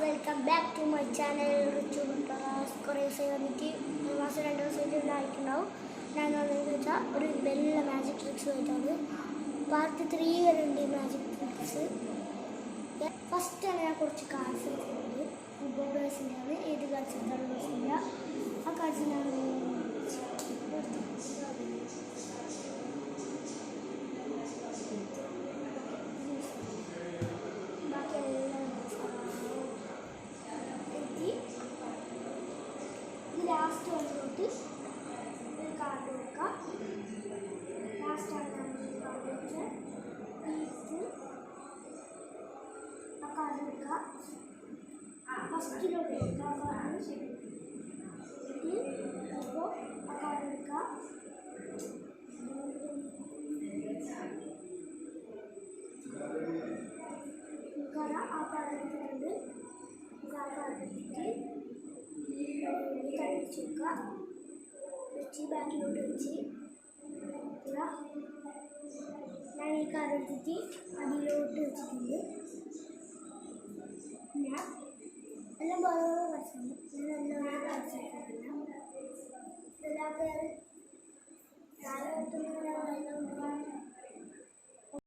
Welcome back to my channel Richu ബട്ടറാസ്. കുറേ ദിവസം വന്നിട്ട് ഒരു മാസം 2 ദിവസമായിട്ട് ആയിട്ടുണ്ടാവും. ഞാൻ എന്താണെന്ന് വെച്ചാൽ ഒരു വെള്ള മാജിക് ട്രിക്സ് ആയിട്ടാണ് പാർട്ട് 3 വരുന്നുണ്ട്. മാജിക് ട്രിക്സ് ഫസ്റ്റ് ഞാൻ കുറച്ച് കാർഡ്സ് എടുത്തിട്ടുണ്ട്. ഫുട്ബോൾ പ്ലേയേഴ്സിൻ്റെ ആണ്. ഏത് കാർഡ്സ് എടുത്താലും പ്രശ്നമില്ല. ആ കാർഡ്സ് ഞാൻ ലാസ്റ്റ് വന്നിട്ട് ഒരു കാർഡ് വെക്കുക. ലാസ്റ്റാണ് നമ്മൾ കാർഡ് വെച്ച് ആ കാർഡ് വെക്കുക. ഫസ്റ്റിലോട്ട് വെക്കുക ആ കാർഡ്. അപ്പോൾ ആ കാർഡ് വെക്കുക. ആ കാർഡ് എടുത്തിട്ടുണ്ട്. ആ കാർഡ് എടുത്തിട്ട് കഴിച്ച് വെക്കുക. വെച്ച് ബാക്കിലോട്ട് വെച്ച് ഞാൻ ഈ കാർഡ് എടുത്തിട്ട് അടിയിലോട്ട് വെച്ചിട്ടുണ്ട്. ഞാൻ എല്ലാം പോലെ കളിച്ചു. ഞാൻ എല്ലാം കളിച്ചിട്ടുണ്ട്.